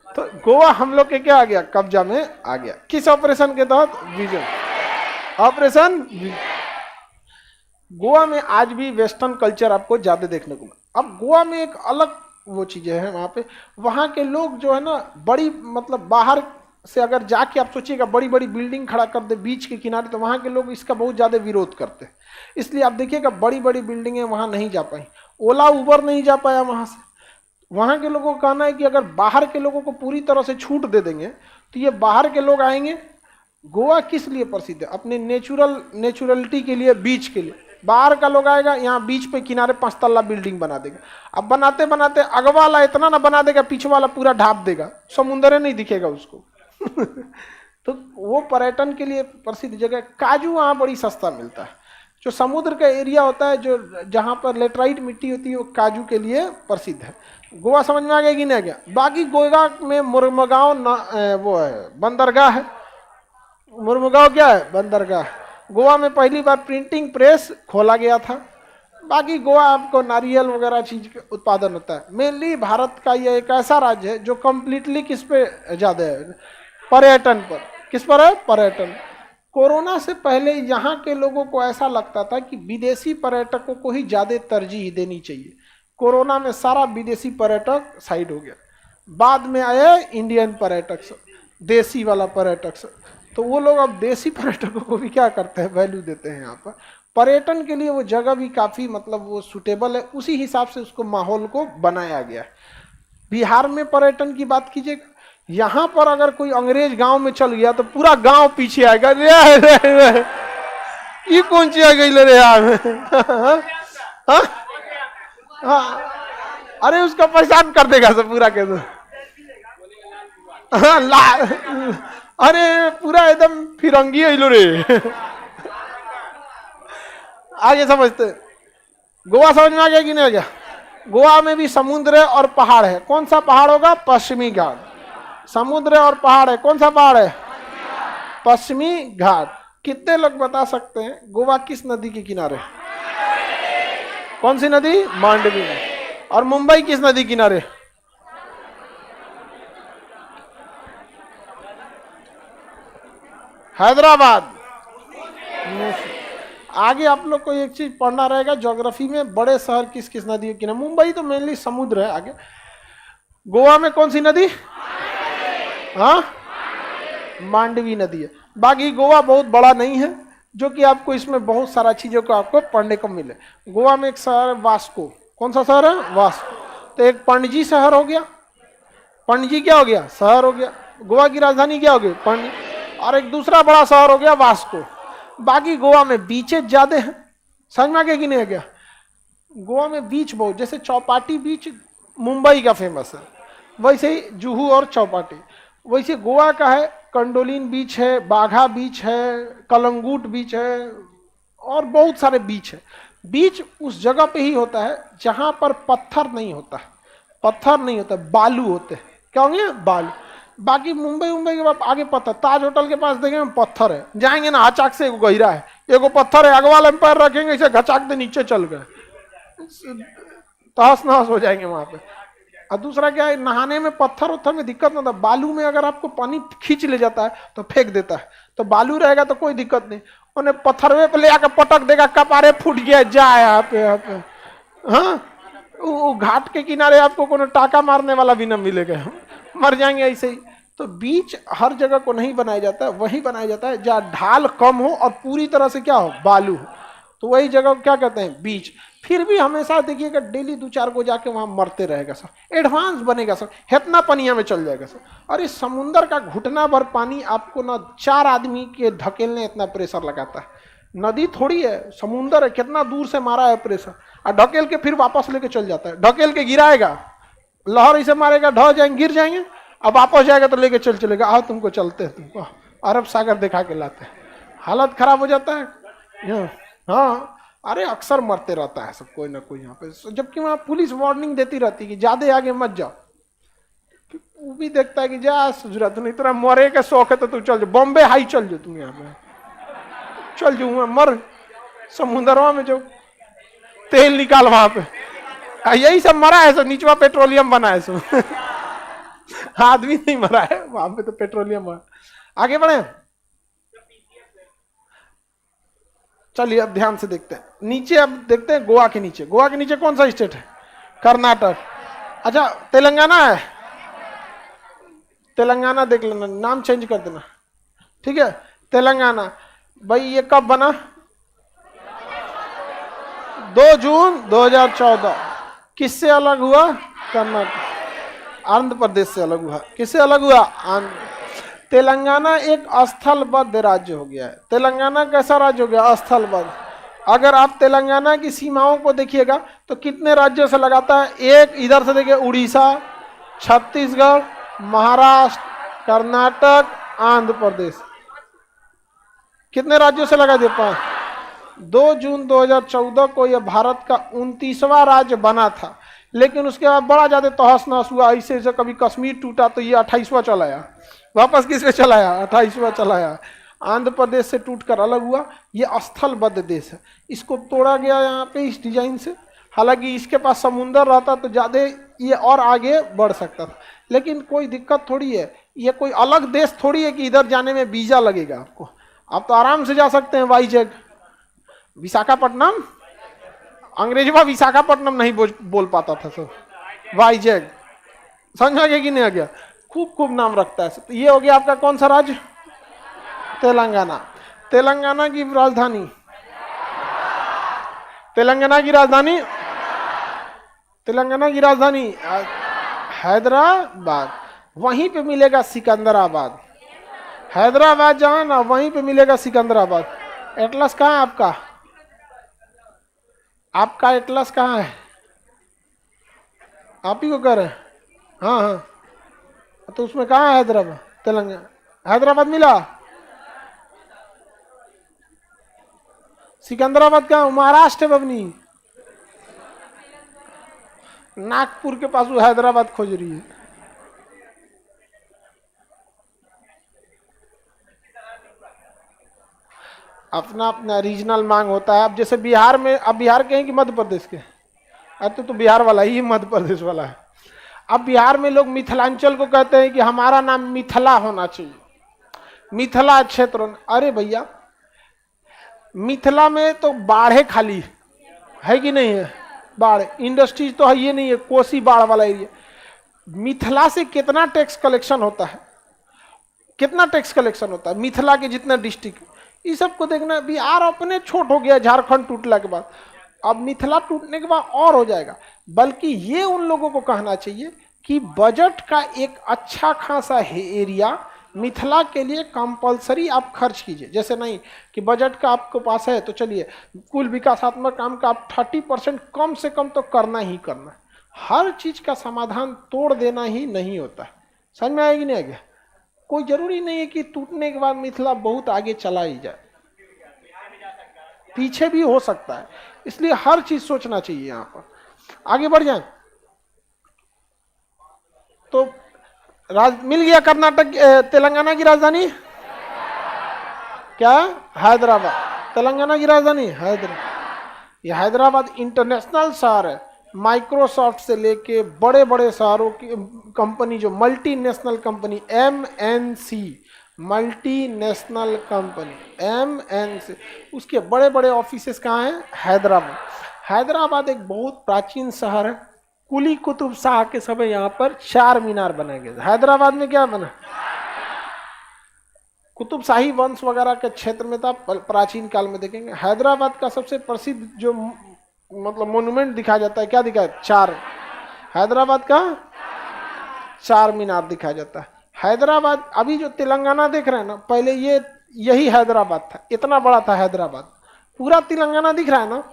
तो गोवा हम लोग के क्या आ गया, कब्जा में आ गया। किस ऑपरेशन के तहत, विजय ऑपरेशन। गोवा में आज भी वेस्टर्न कल्चर आपको ज्यादा देखने को मिला। अब गोवा में एक अलग वो चीजें हैं वहां पे, वहां के लोग जो है ना बड़ी मतलब बाहर से अगर जाके आप सोचिएगा बड़ी बड़ी बिल्डिंग खड़ा कर दे बीच के किनारे, तो वहां के लोग इसका बहुत ज्यादा विरोध करते हैं। इसलिए आप देखिएगा बड़ी बड़ी बिल्डिंगें वहां नहीं जा पाई, ओला उबर नहीं जा पाया वहां से। वहां के लोगों का कहना है कि अगर बाहर के लोगों को पूरी तरह से छूट दे देंगे तो ये बाहर के लोग आएंगे। गोवा किस लिए प्रसिद्ध है? अपने नेचुरलिटी के लिए, बीच के लिए। बाहर का लोग आएगा यहाँ बीच पे किनारे 5 तल्ला बिल्डिंग बना देगा। अब बनाते बनाते अगवा वाला इतना ना बना देगा, पीछे वाला पूरा ढाप देगा, समुंदर नहीं दिखेगा उसको। तो वो पर्यटन के लिए प्रसिद्ध जगह। काजू वहाँ बड़ी सस्ता मिलता है। जो समुद्र का एरिया होता है, जो जहाँ पर लेटराइट मिट्टी होती है, वो काजू के लिए प्रसिद्ध है। गोवा समझ में आ गया कि नहीं आ गया? बाकी गोवा में मुरमुगांव वो है बंदरगाह है। मुरमुगांव क्या है? बंदरगाह। गोवा में पहली बार प्रिंटिंग प्रेस खोला गया था। बाकी गोवा आपको नारियल वगैरह चीज का उत्पादन होता है। मेनली भारत का यह एक ऐसा राज्य है जो कम्प्लीटली किस पे ज्यादा है? पर्यटन पर। किस पर है? पर्यटन। कोरोना से पहले यहाँ के लोगों को ऐसा लगता था कि विदेशी पर्यटकों को ही ज्यादा तरजीह देनी चाहिए। कोरोना में सारा विदेशी पर्यटक साइड हो गया, बाद में आए इंडियन पर्यटक, देसी वाला पर्यटक। तो वो लोग अब देसी पर्यटकों को भी क्या करते हैं? वैल्यू देते हैं। यहाँ पर पर्यटन के लिए वो जगह भी काफी मतलब वो सुटेबल है, उसी हिसाब से उसको माहौल को बनाया गया है। बिहार में पर्यटन की बात कीजिए, यहाँ पर अगर कोई अंग्रेज गांव में चल गया तो पूरा गांव पीछे आएगा, ये कौन सी आ गई रे यार। अरे उसका पहचान कर देगा सब पूरा के। अरे पूरा एकदम फिरंगी है रे। आगे समझते। गोवा समझ में आ गया कि नहीं आ गया? गोवा में भी समुद्र है और पहाड़ है। कौन सा पहाड़ होगा? पश्चिमी घाट। समुद्र और पहाड़ है, कौन सा पहाड़ है? पश्चिमी घाट। कितने लोग बता सकते हैं गोवा किस नदी के किनारे? कौन सी नदी? मांडवी। और मुंबई किस नदी किनारे? हैदराबाद। आगे आप लोग को एक चीज पढ़ना रहेगा ज्योग्राफी में, बड़े शहर किस किस नदी के किनारे। मुंबई तो मेनली समुद्र है। आगे गोवा में कौन सी नदी? हाँ, मांडवी नदी है। बाकी गोवा बहुत बड़ा नहीं है, जो कि आपको इसमें बहुत सारा चीजों को आपको पढ़ने को मिले। गोवा में एक शहर है वास्को। कौन सा शहर है? वास्को। तो एक पणजी शहर हो गया। पणजी क्या हो गया? शहर हो गया। गोवा की राजधानी क्या हो गई? पणजी। और एक दूसरा बड़ा शहर हो गया वास्को। बाकी गोवा में बीचेज ज्यादा हैं। समझ में आ गया कि नहीं आ गया? गोवा में बीच बहुत, जैसे चौपाटी बीच मुंबई का फेमस है, वैसे ही जुहू और चौपाटी। वैसे गोवा का है कंडोलिन बीच है, बाघा बीच है, कलंगूट बीच है, और बहुत सारे बीच है। बीच उस जगह पे ही होता है जहां पर पत्थर नहीं होता है। पत्थर नहीं होता, बालू होते हैं। क्या होंगे? बालू। बाकी मुंबई के बाद आगे पत्थर। ताज होटल के पास देखेंगे पत्थर है, जाएंगे ना हचाक से एगो गहिरा है, एगो पत्थर है, अगवा वाले में पैर रखेंगे इसे घचाक दे नीचे चल गए, तहस नहस हो जाएंगे वहां पे। और दूसरा क्या है, नहाने में पत्थर उत्थर में दिक्कत नहीं होता। बालू में अगर आपको पानी खींच ले जाता है तो फेंक देता है, तो बालू रहेगा तो कोई दिक्कत नहीं। उन्हें पत्थरवे पे ले आकर पटक देगा, कपारे फूट गया, जा यहाँ पे। हाँ, वो घाट के किनारे आपको कोनो टाका मारने वाला भी न मिलेगा, मर जाएंगे ऐसे ही। तो बीच हर जगह को नहीं बनाया जाता है, वही बनाया जाता है जहाँ ढाल कम हो और पूरी तरह से क्या हो? बालू हो। तो वही जगह क्या कहते हैं? बीच। फिर भी हमेशा देखिएगा डेली 2-4 को जाके वहां मरते रहेगा सब, एडवांस बनेगा सब, इतना पनिया में चल जाएगा सब। और इस समुंदर का घुटना भर पानी आपको ना 4 आदमी के ढकेलने इतना प्रेशर लगाता है। नदी थोड़ी है, समुंदर है, कितना दूर से मारा है प्रेशर, और ढकेल के फिर वापस लेके चल जाता है। ढकेल के गिराएगा, लहर इसे मारेगा, ढह जाएंगे, गिर जाएंगे, अब वापस जाएगा तो लेके चलेगा, आओ तुमको चलते हैं, तुमको अरब सागर दिखा के लाते हैं। हालत खराब हो जाता है। हाँ, अरे अक्सर मरते रहता है सब कोई ना कोई यहाँ पे, जबकि वहाँ पुलिस वार्निंग देती रहती है कि ज्यादा आगे मत जाओ। वो भी देखता है कि जा जरूरत नहीं, तेरा मरे का शौक है तो तू चल जाओ, बॉम्बे हाई चल जाओ, तुम यहाँ पे चल जाऊँ, मर समुद्रवा में जो तेल निकाल वहां पे, यही सब मरा है सब, नीचवा पेट्रोलियम बना है सब। आदमी नहीं मरा है वहां पे, तो पेट्रोलियम मरा। आगे बढ़े। चलिए अब ध्यान से देखते हैं नीचे, अब देखते हैं गोवा के नीचे। गोवा के नीचे कौन सा स्टेट है? कर्नाटक। अच्छा तेलंगाना है, तेलंगाना देख लेना, नाम चेंज कर देना, ठीक है। तेलंगाना भाई ये कब बना? 2 जून 2014। किससे अलग हुआ? कर्नाटक, आंध्र प्रदेश से अलग हुआ। किससे अलग हुआ? तेलंगाना एक स्थलबद्ध राज्य हो गया है। तेलंगाना कैसा राज्य हो गया? स्थलबद्ध। अगर आप तेलंगाना की सीमाओं को देखिएगा तो कितने राज्यों से लगाता है? एक इधर से देखिए, उड़ीसा, छत्तीसगढ़, महाराष्ट्र, कर्नाटक, आंध्र प्रदेश, कितने राज्यों से लगा दे पाए? 2 जून 2014 को यह भारत का 29वां राज्य बना था, लेकिन उसके बाद बड़ा ज्यादा तहस नहस हुआ। ऐसे ऐसे कभी कश्मीर टूटा तो ये 28वां चला आया, वापस किस पे चला आया? 28वां चला आया। आंध्र प्रदेश से टूटकर अलग हुआ। ये स्थलबद्ध देश है, इसको तोड़ा गया यहाँ पे इस डिजाइन से। हालांकि इसके पास समुंदर रहता तो ज्यादा ये और आगे बढ़ सकता था, लेकिन कोई दिक्कत थोड़ी है, ये कोई अलग देश थोड़ी है कि इधर जाने में वीजा लगेगा आपको। आप तो आराम से जा सकते हैं वाईजैग, विशाखापट्टनम। अंग्रेजवा विशाखापट्टनम नहीं बोल पाता था सर, वाईजैग। समझ आ गया कि नहीं आ गया? खूब खूब नाम रखता है। तो ये हो गया आपका कौन सा राज्य? तेलंगाना। तेलंगाना की राजधानी, तेलंगाना की राजधानी, तेलंगाना की राजधानी हैदराबाद। वहीं पे मिलेगा सिकंदराबाद। हैदराबाद जहां ना, वहीं पे मिलेगा सिकंदराबाद। एटलस कहाँ है आपका? आपका एटलस कहाँ है? आप ही को कह रहे हैं? हाँ हाँ, तो उसमें कहाँ है हैदराबाद? तेलंगाना। हैदराबाद मिला, सिकंदराबाद कहाँ? महाराष्ट्र है बबनी। नागपुर के पास वो हैदराबाद खोज रही है। अपना अपना रीजनल मांग होता है। अब जैसे बिहार में, अब बिहार के हैं कि मध्य प्रदेश के? अब तो बिहार वाला ही मध्य प्रदेश वाला है। अब बिहार में लोग मिथिलांचल को कहते हैं कि हमारा नाम मिथिला होना चाहिए, मिथिला क्षेत्र। अरे भैया, मिथिला में तो बाढ़े खाली है कि नहीं है? बाढ़, इंडस्ट्रीज तो है ये नहीं है, कोसी बाढ़ वाला एरिया। मिथिला से कितना टैक्स कलेक्शन होता है, कितना टैक्स कलेक्शन होता है मिथिला के जितना डिस्ट्रिक्ट, इस सब को देखना। बिहार अपने छोट हो गया झारखंड टूटने के बाद, अब मिथिला टूटने के बाद और हो जाएगा। बल्कि ये उन लोगों को कहना चाहिए कि बजट का एक अच्छा खासा एरिया मिथिला के लिए कंपलसरी आप खर्च कीजिए। जैसे नहीं कि बजट का आपके पास है तो चलिए कुल विकासात्मक काम का आप 30% कम से कम तो करना ही करना है। हर चीज का समाधान तोड़ देना ही नहीं होता है। समझ में आएगी नहीं आएगा? कोई जरूरी नहीं है कि टूटने के बाद मिथिला बहुत आगे चला ही जाए, पीछे भी हो सकता है। इसलिए हर चीज सोचना चाहिए। यहां पर आगे बढ़ जाए तो मिल गया कर्नाटक, तेलंगाना की राजधानी क्या? हैदराबाद। तेलंगाना की राजधानी हैदराबाद। ये हैदराबाद इंटरनेशनल शहर है। माइक्रोसॉफ्ट से लेके बड़े बड़े शहरों की कंपनी, जो multinational company, MNC, multinational company MNC, उसके बड़े बड़े ऑफिसेस कहाँ हैं? हैदराबाद। हैदराबाद एक बहुत प्राचीन शहर है। कुली कुतुब शाह के समय यहाँ पर 4 मीनार बनाए गए। हैदराबाद में क्या बना? कुतुब शाही वंश वगैरह के क्षेत्र में था प्राचीन काल में। देखेंगे हैदराबाद का सबसे प्रसिद्ध जो मतलब मोन्यूमेंट दिखाया जाता है, क्या दिखाया? 4, हैदराबाद का 4 मीनार दिखाया जाता है। हैदराबाद, अभी जो तेलंगाना देख रहे हैं ना, पहले ये यही हैदराबाद था। इतना बड़ा था हैदराबाद। पूरा तेलंगाना दिख रहा है ना,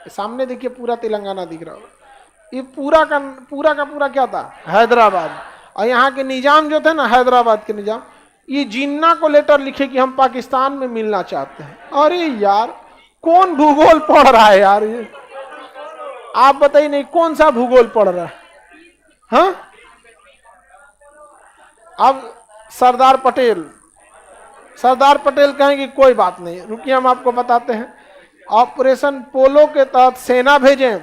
सामने देखिए पूरा तेलंगाना दिख रहा है। ये पूरा का पूरा क्या था? हैदराबाद। और यहाँ के निजाम जो थे ना, हैदराबाद के निजाम, ये जिन्ना को लेटर लिखे कि हम पाकिस्तान में मिलना चाहते हैं। अरे यार, कौन भूगोल पढ़ रहा है यार? ये आप बताइए, नहीं कौन सा भूगोल पढ़ रहा है? हाँ, अब सरदार पटेल कहेंगे कोई बात नहीं, रुकिए हम आपको बताते हैं। ऑपरेशन पोलो के तहत सेना भेजें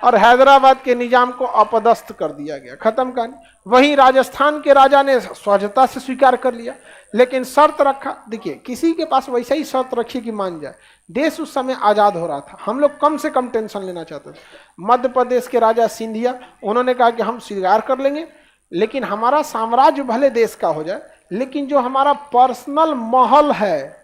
और हैदराबाद के निजाम को अपदस्थ कर दिया गया, खत्म कहानी। वहीं राजस्थान के राजा ने सहजता से स्वीकार कर लिया, लेकिन शर्त रखा। देखिए, किसी के पास वैसा ही शर्त रखी कि मान जाए देश उस समय आजाद हो रहा था, हम लोग कम से कम टेंशन लेना चाहते थे। मध्य प्रदेश के राजा सिंधिया, उन्होंने कहा कि हम स्वीकार कर लेंगे, लेकिन हमारा साम्राज्य भले देश का हो जाए, लेकिन जो हमारा पर्सनल महल है,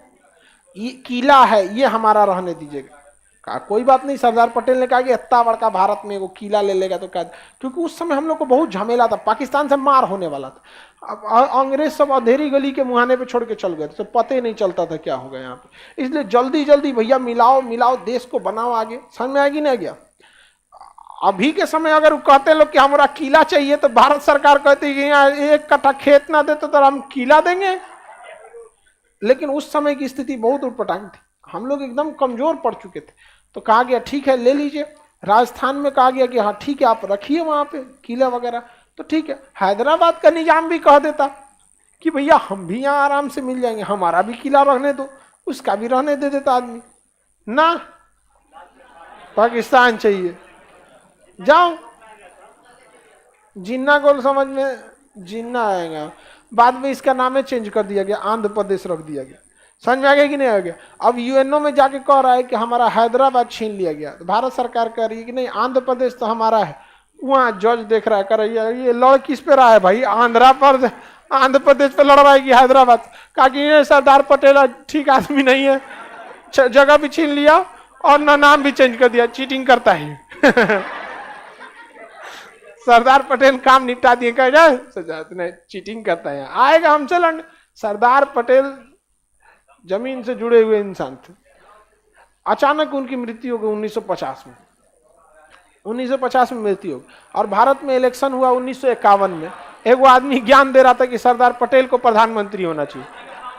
ये किला है, ये हमारा रहने दीजिएगा। कहा कोई बात नहीं। सरदार पटेल ने कहा कि इतना बड़का भारत में वो किला ले लेगा तो क्या, क्योंकि उस समय हम लोग को बहुत झमेला था, पाकिस्तान से मार होने वाला था। अब अंग्रेज सब अंधेरी गली के मुहाने पे छोड़ के चल गए थे, तो पता ही नहीं चलता था क्या हो गया यहाँ पे। इसलिए जल्दी जल्दी भैया मिलाओ मिलाओ, देश को बनाओ आगे। समझ में आएगी नहीं गया? अभी के समय अगर कहते लोग कि हमारा किला चाहिए, तो भारत सरकार कहती है कि यहाँ 1 कट्ठा खेत ना दे तो हम किला देंगे। लेकिन उस समय की स्थिति बहुत उटपटांग थी, हम लोग एकदम कमजोर पड़ चुके थे। तो कहा गया ठीक है ले लीजिए। राजस्थान में कहा गया कि हाँ ठीक है आप रखिए वहां पे किला वगैरह, तो ठीक है। हैदराबाद का निजाम भी कह देता कि भैया हम भी यहाँ आराम से मिल जाएंगे, हमारा भी किला रहने दो, उसका भी रहने दे देता आदमी। ना, पाकिस्तान चाहिए, जाओ। जिन्ना को समझ में जिन्ना आएगा। बाद में इसका नाम चेंज कर दिया गया, आंध्र प्रदेश रख दिया गया। समझ में आ गया कि नहीं आ गया? अब यूएनओ में जाके कह रहा है कि हमारा हैदराबाद छीन लिया गया, तो भारत सरकार कह रही है कि नहीं आंध्र प्रदेश तो हमारा है। वहाँ जज देख रहा है, कर रही है ये लड़ किस पे रहा है भाई, आंध्र प्रदेश पे लड़ रहा है कि हैदराबाद? कहा कि ये सरदार पटेल ठीक आदमी नहीं है, जगह भी छीन लिया और ना नाम भी चेंज कर दिया, चीटिंग करता है। सरदार पटेल काम निपटा दिए, कह जाए चीटिंग करता है, आएगा हमसे लड़ने। सरदार पटेल जमीन से जुड़े हुए इंसान थे। अचानक उनकी मृत्यु हो गई 1950 में। 1950 में मृत्यु हो गई, और भारत में इलेक्शन हुआ 1951 में। एक वो आदमी ज्ञान दे रहा था कि सरदार पटेल को प्रधानमंत्री होना चाहिए।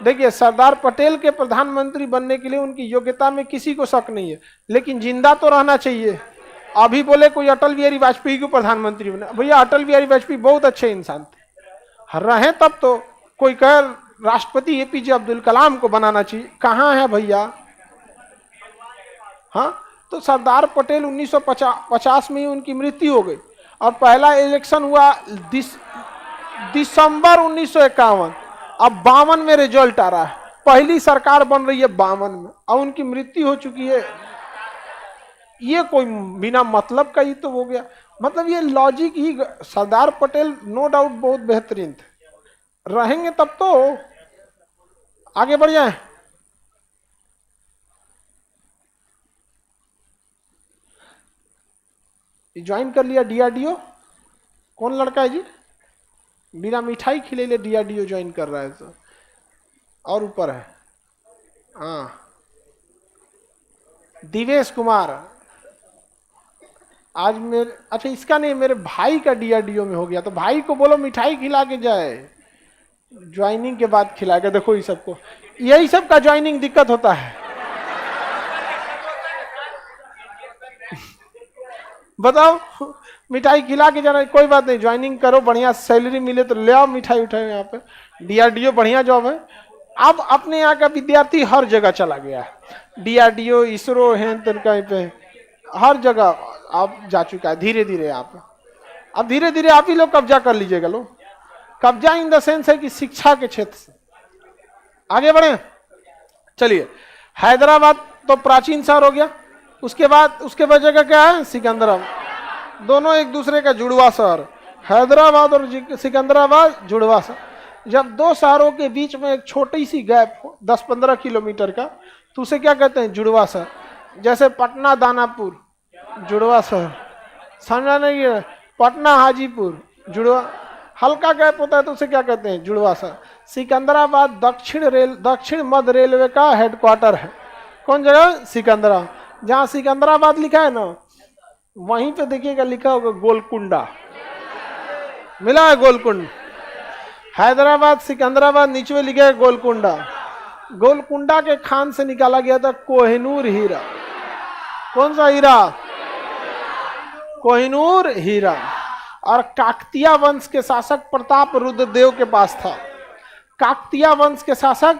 देखिए, सरदार पटेल के प्रधानमंत्री बनने के लिए उनकी योग्यता में किसी को शक नहीं है, लेकिन जिंदा तो रहना चाहिए। अभी बोले कोई अटल बिहारी वाजपेयी को प्रधानमंत्री बना, भैया अटल बिहारी वाजपेयी बहुत अच्छे इंसान थे, रहे तब तो। कोई कह राष्ट्रपति एपीजे अब्दुल कलाम को बनाना चाहिए, कहाँ है भैया? हाँ, तो सरदार पटेल 1950 में ही उनकी मृत्यु हो गई, और पहला इलेक्शन हुआ दिसंबर 1951। अब 52 में रिजल्ट आ रहा है, पहली सरकार बन रही है 52 में, और उनकी मृत्यु हो चुकी है। ये कोई बिना मतलब का ही तो हो गया, मतलब ये लॉजिक ही। सरदार पटेल नो डाउट बहुत बेहतरीन थे, रहेंगे तब तो आगे बढ़ जाए। ज्वाइन कर लिया डीआरडीओ, कौन लड़का है जी? बिना मिठाई खिले ले डीआरडीओ ज्वाइन कर रहा है तो, और ऊपर है हाँ दिवेश कुमार। आज मेरे, अच्छा इसका नहीं, मेरे भाई का डीआरडीओ में हो गया, तो भाई को बोलो मिठाई खिला के जाए, ज्वाइनिंग के बाद खिलाएगा। देखो ये सबको, यही सब का ज्वाइनिंग दिक्कत होता है। बताओ, मिठाई खिला के जाना, कोई बात नहीं, ज्वाइनिंग करो, बढ़िया सैलरी मिले तो ले आओ मिठाई उठाई। यहाँ पे डीआरडीओ बढ़िया जॉब है। अब अपने यहाँ का विद्यार्थी हर जगह चला गया है, डीआरडीओ, इसरो है, कहीं पे हर जगह आप जा चुका है। धीरे धीरे अब धीरे धीरे आप ही लोग कब्जा कर लीजिएगा। लो, कब्जा इन द सेंस है कि शिक्षा के क्षेत्र से आगे बढ़े। चलिए, हैदराबाद तो प्राचीन शहर हो गया, उसके बाद जगह क्या है? सिकंदराबाद। दोनों एक दूसरे का जुड़वा शहर, हैदराबाद और सिकंदराबाद जुड़वा शहर। जब दो शहरों के बीच में एक छोटी सी गैप हो 10-15 किलोमीटर का, तो उसे क्या कहते हैं? जुड़वा शहर। जैसे पटना दानापुर, जुड़वा शहर, समझा नहीं है? पटना हाजीपुर, जुड़वा। हल्का गैप होता है तो उसे क्या कहते हैं? जुड़वा शहर। सिकंदराबाद दक्षिण मध्य रेलवे का हेडक्वार्टर है। कौन जगह? सिकंदराबाद। जहाँ सिकंदराबाद लिखा है ना, वहीं पे देखिएगा लिखा होगा गोलकुंडा, मिला है गोलकुंड। हैदराबाद सिकंदराबाद, नीचे लिखा है गोलकुंडा। गोलकुंडा के खान से निकाला गया था कोहिनूर हीरा। कौन सा हीरा? कोहिनूर हीरा। और काकतीय वंश के शासक प्रताप रुद्रदेव के पास था। काकतीय वंश के शासक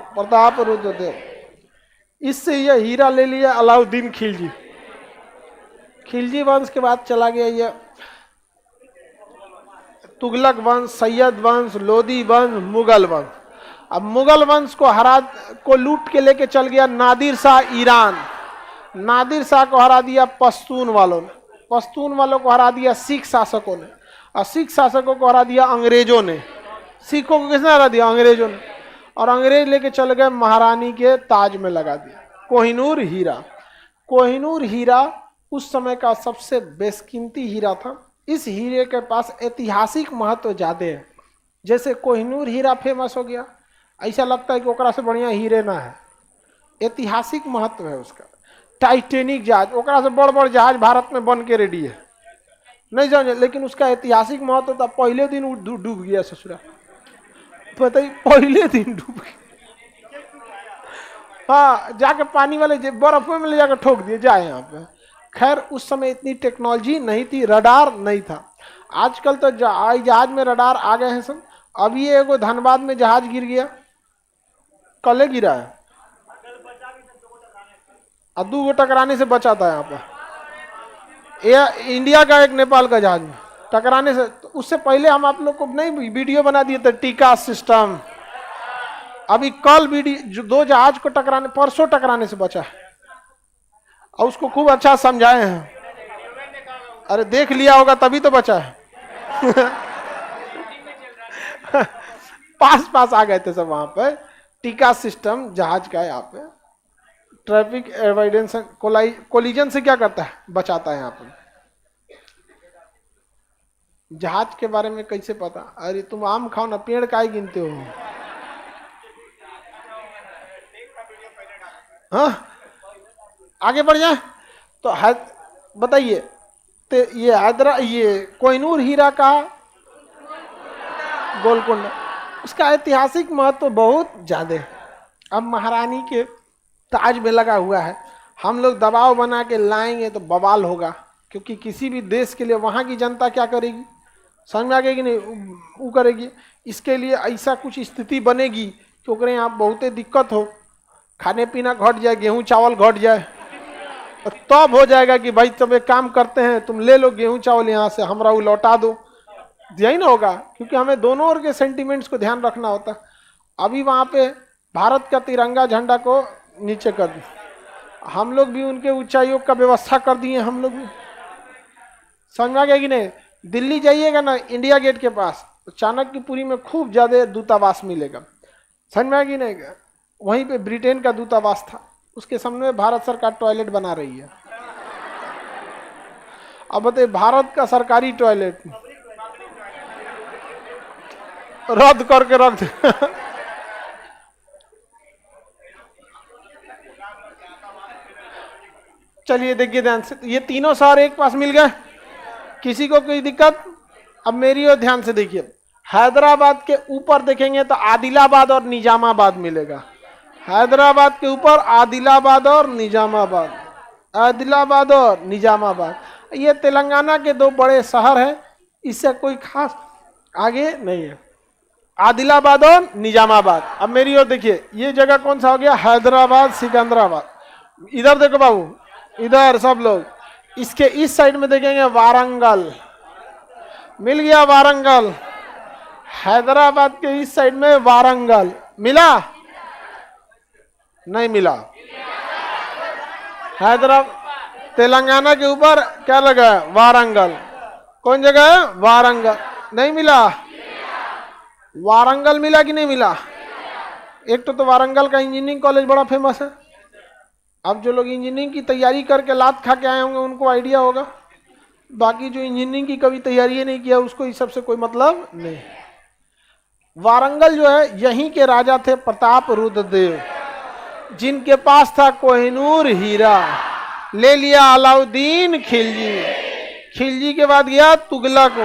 प्रताप रुद्रदेव, इससे यह हीरा ले लिया अलाउद्दीन खिलजी। खिलजी वंश के बाद चला गया यह तुगलक वंश, सैयद वंश, लोदी वंश, मुगल वंश। अब मुगल वंश को लूट के लेके चल गया नादिर शाह ईरान। नादिर शाह को हरा दिया पश्तून वालों ने, पश्तून वालों को हरा दिया सिख शासकों ने, और सिख शासकों को हरा दिया अंग्रेजों ने। सिखों को किसने हरा दिया? अंग्रेजों ने। और अंग्रेज लेके चल गए महारानी के ताज में लगा दिया कोहिनूर हीरा। कोहिनूर हीरा उस समय का सबसे बेशकीमती हीरा था। इस हीरे के पास ऐतिहासिक महत्व ज्यादा है। जैसे कोहिनूर हीरा फेमस हो गया, ऐसा लगता है कि ओकरा से बढ़िया हीरे ना है, ऐतिहासिक महत्व है उसका। टाइटेनिक जहाज, ओकरा से बड़ बड़ जहाज भारत में बन के रेडी है, नहीं समझे, लेकिन उसका ऐतिहासिक महत्व था। पहले दिन डूब गया ससुरा, पता ही पहले दिन डूब गया। हाँ, जाके पानी वाले बर्फ में ले जाकर ठोक दिए जाए यहाँ पे। खैर उस समय इतनी टेक्नोलॉजी नहीं थी, रडार नहीं था। आजकल तो जहाज में रडार आ गए हैं सब। अभी एगो धनबाद में जहाज गिर गया, कल गिरा है, और 2 टकराने से बचा था यहाँ पे। ये इंडिया का एक नेपाल का जहाज में टकराने से, तो उससे पहले हम आप लोग को नहीं वीडियो बना दिए थे टीका सिस्टम। अभी कल वीडियो 2 जहाज को टकराने, परसों टकराने से बचा है, और उसको खूब अच्छा समझाए हैं। अरे देख लिया होगा तभी तो बचा है। पास आ गए थे सब वहां पे। टीका सिस्टम जहाज का है यहाँ पे, ट्रैफिक एवॉइडेंस कोलिजन से क्या करता है? बचाता है यहाँ पे। जहाज के बारे में कैसे पता? अरे तुम आम खाओ ना, पेड़ काहे गिनते हो? हाँ, आगे बढ़ जाए तो बताइए, तो ये कोहिनूर हीरा का गोलकुंडा, उसका ऐतिहासिक महत्व बहुत ज्यादा है। अब महारानी के ताज में लगा हुआ है, हम लोग दबाव बना के लाएंगे तो बवाल होगा, क्योंकि किसी भी देश के लिए वहां की जनता क्या करेगी? समझ में आ गई कि नहीं? वो करेगी। इसके लिए ऐसा कुछ स्थिति बनेगी कि ओकरे यहाँ बहुते दिक्कत हो, खाने पीना घट जाए, गेहूं चावल घट जाए, और तब हो जाएगा कि भाई तुम एक काम करते हैं, तुम ले लो गेहूं चावल यहाँ से, हमरा वो लौटा दो। यही ना होगा, क्योंकि हमें दोनों ओर के सेंटिमेंट्स को ध्यान रखना होता। अभी वहाँ पे भारत का तिरंगा झंडा को नीचे कर दिया, हम लोग भी उनके उच्चायोग का व्यवस्था कर दिए हम लोग भी। समझ में आ गया कि नहीं? दिल्ली जाइएगा ना, इंडिया गेट के पास चाणक्यपुरी में खूब ज्यादा दूतावास मिलेगा। समझ में आ गई नहीं? वहीं पे ब्रिटेन का दूतावास था, उसके सामने भारत सरकार टॉयलेट बना रही है। अब बताइए, भारत का सरकारी टॉयलेट रद्द करके रख दे। चलिए देखिए ध्यान से, ये तीनों शहर एक पास मिल गए, किसी को कोई दिक्कत? अब मेरी ओर ध्यान से देखिए, हैदराबाद के ऊपर देखेंगे तो आदिलाबाद और निजामाबाद मिलेगा। हैदराबाद के ऊपर आदिलाबाद और निजामाबाद, आदिलाबाद और निजामाबाद। ये तेलंगाना के 2 बड़े शहर हैं, इससे कोई खास आगे नहीं है, आदिलाबाद और निजामाबाद। अब मेरी ओर देखिए, ये जगह कौन सा हो गया? हैदराबाद सिकंदराबाद। इधर देखो बाबू, इधर सब लोग, इसके इस साइड में देखेंगे वारंगल, मिल गया वारंगल। हैदराबाद के इस साइड में वारंगल मिला? नहीं मिला। हैदराबाद तेलंगाना के ऊपर क्या लगा है? वारंगल। कौन जगह है? वारंगल। नहीं मिला? वारंगल मिला कि नहीं मिला? एक तो वारंगल का इंजीनियरिंग कॉलेज बड़ा फेमस है। अब जो लोग इंजीनियरिंग की तैयारी करके लात खा के आए होंगे उनको आइडिया होगा, बाकी जो इंजीनियरिंग की कभी तैयारी नहीं किया उसको इस सबसे कोई मतलब नहीं। वारंगल जो है, यहीं के राजा थे प्रताप रुद्रदेव, जिनके पास था कोहिनूर हीरा। ले लिया अलाउद्दीन खिलजी, खिलजी के बाद गया तुगलक,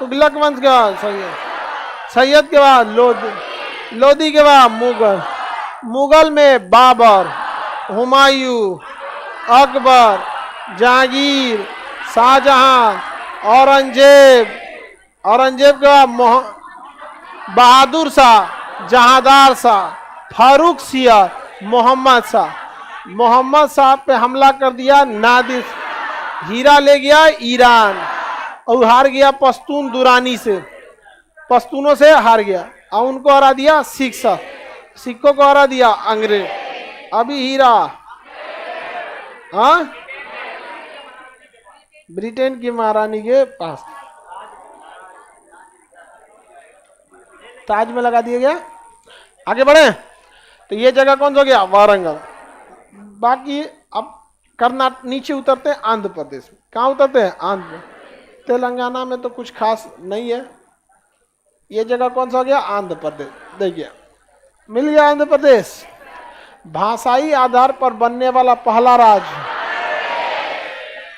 तुगलक वंश के बाद सैयद, सैयद के बाद लोधी, लोधी के बाद मुगल, मुगल में बाबर, हुमायूं, अकबर, जहांगीर, शाहजहां, औरंगजेब, औरंगजेब के बाद बहादुर शाह, जहांदार शाह, फारूक सिया, मोहम्मद शाह। मोहम्मद शाह पे हमला कर दिया नादिर, हीरा ले गया ईरान और हार गया पश्तून दुरानी से, पश्तूनों से हार गया। और उनको हरा दिया सिक्कों को हरा दिया अंग्रेज। अभी हीरा, हाँ, ब्रिटेन की महारानी के पास ताज में लगा दिया गया। आगे बढ़े तो ये जगह कौन सा हो गया? वारंगल। बाकी अब कर्नाटक नीचे उतरते हैं आंध्र प्रदेश में। कहाँ उतरते हैं? आंध्र। तेलंगाना में तो कुछ खास नहीं है। ये जगह कौन सा हो गया? आंध्र प्रदेश। देखिए मिल गया आंध्र प्रदेश। भाषाई आधार पर बनने वाला पहला राज्य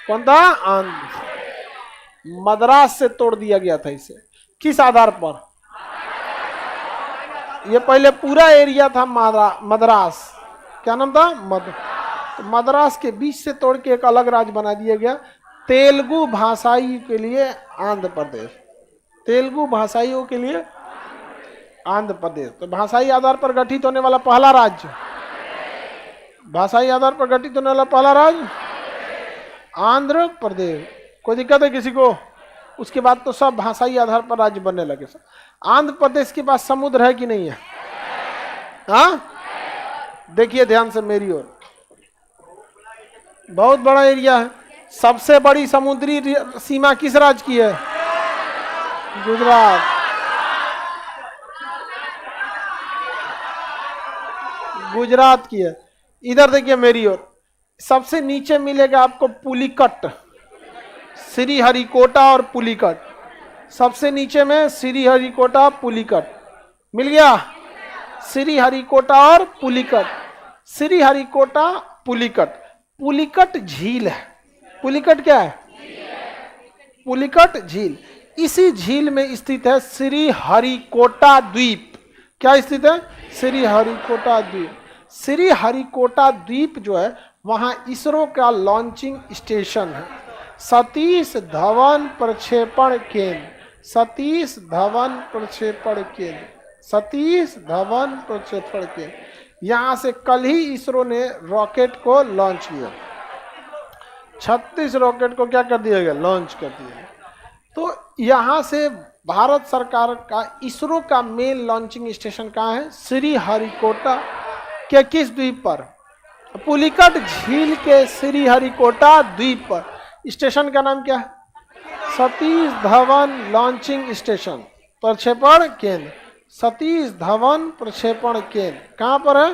कौन था? आंध्र। मद्रास से तोड़ दिया गया था इसे। किस आधार पर? ये पहले पूरा एरिया था मद्रास। क्या नाम था? तो मद्रास के बीच से तोड़ के एक अलग राज्य बना दिया गया तेलुगु भाषाई के लिए आंध्र प्रदेश। तेलुगु भाषाइयों के लिए आंध्र प्रदेश। तो भाषाई आधार पर गठित होने वाला पहला राज्य, भाषाई आधार पर गठित होने वाला पहला राज्य आंध्र प्रदेश। कोई दिक्कत है किसी को? उसके बाद तो सब भाषाई आधार पर राज्य बनने लगे। सब आंध्र प्रदेश के पास समुद्र है कि नहीं है? हाँ, देखिए ध्यान से मेरी ओर। बहुत बड़ा एरिया है। सबसे बड़ी समुद्री सीमा किस राज्य की है? गुजरात। गुजरात की है। इधर देखिए मेरी ओर। सबसे नीचे मिलेगा आपको पुलिकट, श्रीहरिकोटा और पुलिकट। सबसे नीचे में श्रीहरिकोटा पुलिकट मिल गया। श्रीहरिकोटा और पुलिकट। श्रीहरिकोटा पुलिकट। पुलिकट झील है। पुलिकट क्या है? पुलिकट झील। इसी झील में स्थित है श्रीहरिकोटा द्वीप। क्या स्थित है? श्रीहरिकोटा द्वीप। श्रीहरिकोटा द्वीप जो है वहां इसरो का लॉन्चिंग स्टेशन है। सतीश धवन प्रक्षेपण केंद्र। सतीश धवन प्रक्षेपण केंद्र। सतीश धवन प्रक्षेपण केंद्र। यहां से कल ही इसरो ने रॉकेट को लॉन्च किया। 36 रॉकेट को क्या कर दिया गया? लॉन्च कर दिया गया। तो यहां से भारत सरकार का इसरो का मेन लॉन्चिंग स्टेशन कहाँ है? श्रीहरिकोटा के किस द्वीप पर? पुलिकट झील के श्रीहरिकोटा द्वीप पर। स्टेशन का नाम क्या है? सतीश धवन लॉन्चिंग स्टेशन, प्रक्षेपण केंद्र। सतीश धवन प्रक्षेपण केंद्र कहां पर है?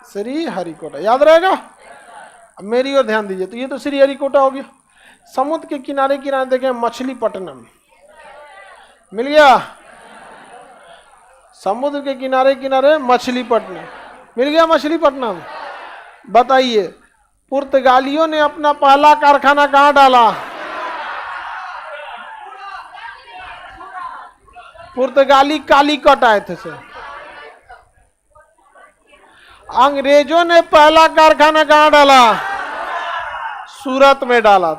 श्रीहरिकोटा। याद रहेगा? अब मेरी ओर ध्यान दीजिए। तो ये तो श्रीहरिकोटा हो गया। समुद्र के किनारे किनारे देखें मछलीपट्टनम मिल गया। समुद्र के किनारे किनारे मछलीपट्टनम मिल गया। मछलीपट्टनम। बताइए पुर्तगालियों ने अपना पहला कारखाना कहां डाला? पुर्तगाली कालीकट आए थे सर। अंग्रेजों ने पहला कारखाना कहां डाला? सूरत में डाला।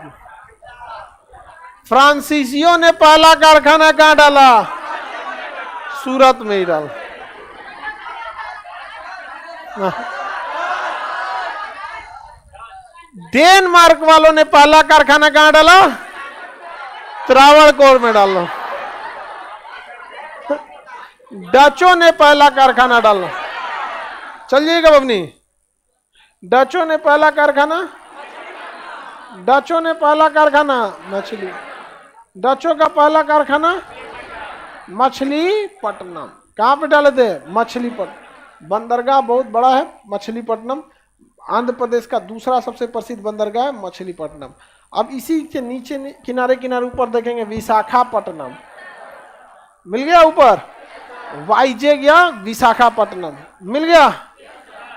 फ्रांसीसियों ने पहला कारखाना कहां डाला? सूरत में ही डाला। डेनमार्क वालों ने पहला कारखाना कहां डाला? त्रावणकोर में डाला। डचों ने पहला कारखाना डाला। चलिएगा बबनी। डचों ने पहला कारखाना मछली। डचों का पहला कारखाना मछलीपट्टनम। कहां पे डाले थे? मछलीपट्टनम। बंदरगाह बहुत बड़ा है मछलीपट्टनम। आंध्र प्रदेश का दूसरा सबसे प्रसिद्ध बंदरगाह है मछलीपट्टनम। अब इसी के नीचे किनारे किनारे ऊपर देखेंगे विशाखापट्टनम मिल गया। ऊपर वाइजेग या विशाखापट्टनम मिल गया।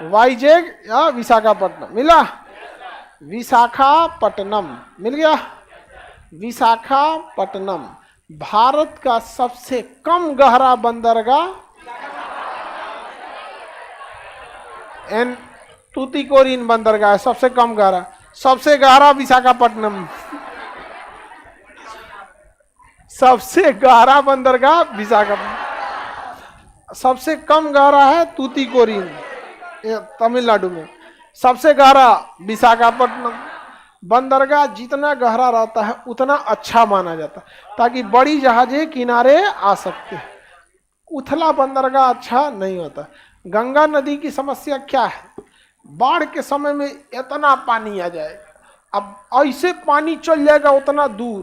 वाइजेग या विशाखापट्टनम मिला। विशाखापट्टनम मिल गया। विशाखापट्टनम भारत का सबसे कम गहरा बंदरगाह तूतीकोरिन बंदरगाह है। सबसे कम गहरा, सबसे गहरा विशाखापट्टनम। सबसे गहरा बंदरगाह विशाखापट्टनम। सबसे कम गहरा है तूतीकोरिन तमिलनाडु में। सबसे गहरा विशाखापट्टनम। बंदरगाह जितना गहरा रहता है उतना अच्छा माना जाता है, ताकि बड़ी जहाजें किनारे आ सकते हैं। उथला बंदरगाह अच्छा नहीं होता। गंगा नदी की समस्या क्या है, बाढ़ के समय में इतना पानी आ जाएगा, अब ऐसे पानी चल जाएगा उतना दूर,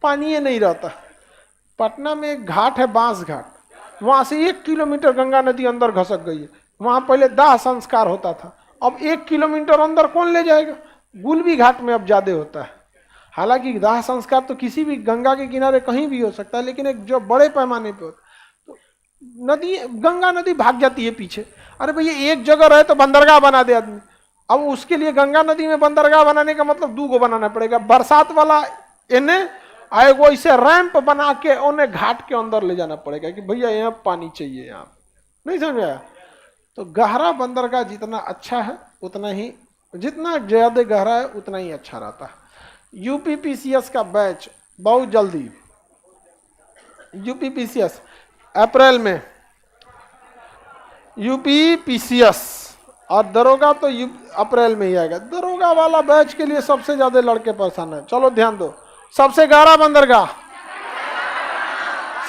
पानी ये नहीं रहता। पटना में एक घाट है, बांस घाट, वहां से 1 किलोमीटर गंगा नदी अंदर घसक गई है। वहां पहले दाह संस्कार होता था, अब 1 किलोमीटर अंदर कौन ले जाएगा। गुलबी घाट में अब ज्यादा होता है। हालांकि दाह संस्कार तो किसी भी गंगा के किनारे कहीं भी हो सकता है, लेकिन एक जो बड़े पैमाने पे होता है, तो नदी, गंगा नदी भाग जाती है पीछे। अरे भैया एक जगह रहे तो बंदरगाह बना दे आदमी, अब उसके लिए गंगा नदी में बंदरगाह बनाने का मतलब 2 गो बनाना पड़ेगा, बरसात वाला इन्हें आएगो इसे रैंप बना के उन्हें घाट के अंदर ले जाना पड़ेगा कि भैया यहाँ पानी चाहिए, यहाँ नहीं समझ आया। तो गहरा बंदरगाह जितना अच्छा है उतना ही, जितना ज्यादा गहरा है उतना ही अच्छा रहता है। यूपीपीसीएस का बैच बहुत जल्दी, यूपीपीसीएस अप्रैल में, यूपीपीसीएस, और दरोगा तो अप्रैल में ही आएगा। दरोगा वाला बैच के लिए सबसे ज्यादा लड़के परेशान है। चलो ध्यान दो, सबसे गहरा बंदरगाह,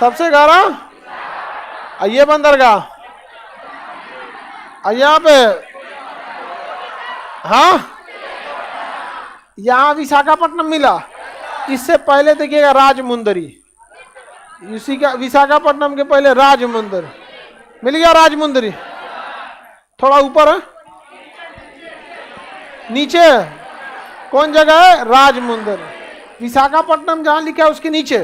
सबसे गहरा ये बंदरगाह यहाँ पे, हाँ यहाँ विशाखापट्टनम मिला। इससे पहले देखिएगा राजमुंदरी, इसी का विशाखापट्टनम के पहले राजमुंदरी मिल गया। राजमुंदरी थोड़ा ऊपर है, नीचे कौन जगह है, राजमुंदरी। विशाखापट्टनम जहां लिखा है उसके नीचे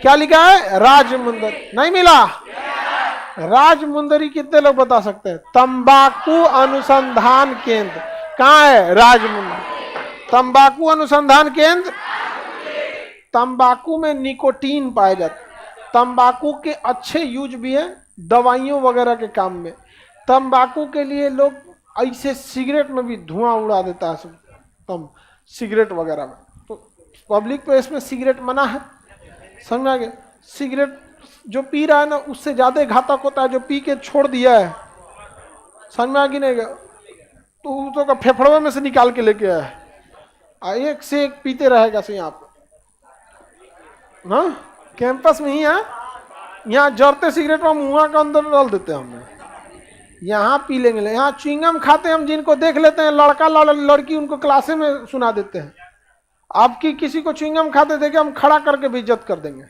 क्या लिखा है, राजमुंदरी। नहीं मिला। राजमुंदरी कितने लोग बता सकते हैं। तंबाकू अनुसंधान केंद्र कहाँ है, राजमुंदरी। तंबाकू अनुसंधान केंद्र, तंबाकू में निकोटीन पाया जाता है। तंबाकू के अच्छे यूज भी है दवाइयों वगैरह के काम में। तंबाकू के लिए लोग ऐसे सिगरेट में भी धुआं उड़ा देता है सब, सिगरेट वगैरह में। तो पब्लिक पे इसमें सिगरेट मना है, समझ आ गया। सिगरेट जो पी रहा है ना उससे ज्यादा घातक होता है जो पी के छोड़ दिया है, समझ में आ गई नहीं गया। तो का फेफड़ों में से निकाल के लेके आया है, एक से एक पीते रहेगा से यहाँ पे, हाँ कैंपस में ही है। यहाँ जरते सिगरेट में मुँह के अंदर डाल देते हैं हम, यहाँ पी लेंगे। यहाँ च्युइंगम खाते हम जिनको देख लेते हैं, लड़का लड़की उनको क्लासे में सुना देते हैं। आपकी किसी को च्युइंगम खाते देखे हम खड़ा करके भी इज्जत कर देंगे।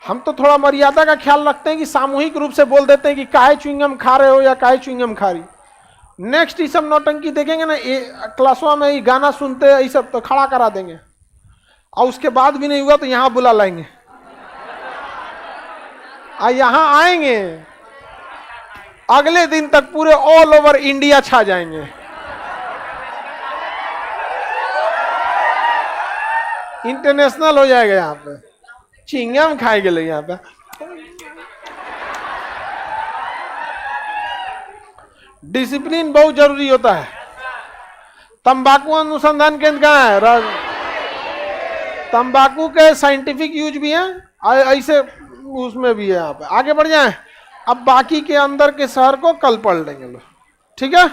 हम तो थोड़ा मर्यादा का ख्याल रखते हैं कि सामूहिक रूप से बोल देते हैं कि काहे च्युइंगम खा रहे हो या काहे च्युइंगम खा रही। नेक्स्ट ये सब नौटंकी देखेंगे ना, क्लासवा में ये गाना सुनते हैं ये सब, तो खड़ा करा देंगे, और उसके बाद भी नहीं हुआ तो यहाँ बुला लाएंगे, और यहाँ आएंगे अगले दिन तक पूरे ऑल ओवर इंडिया छा जाएंगे। इंटरनेशनल हो जाएगा यहाँ पे, चिंगम खाएंगे लोग यहाँ पे। डिसिप्लिन बहुत जरूरी होता है। तंबाकू अनुसंधान केंद्र कहाँ है, तंबाकू के साइंटिफिक यूज भी है, ऐसे उसमें भी है। यहाँ पे आगे बढ़ जाए, अब बाकी के अंदर के शहर को कल पढ़ लेंगे लोग, ठीक है।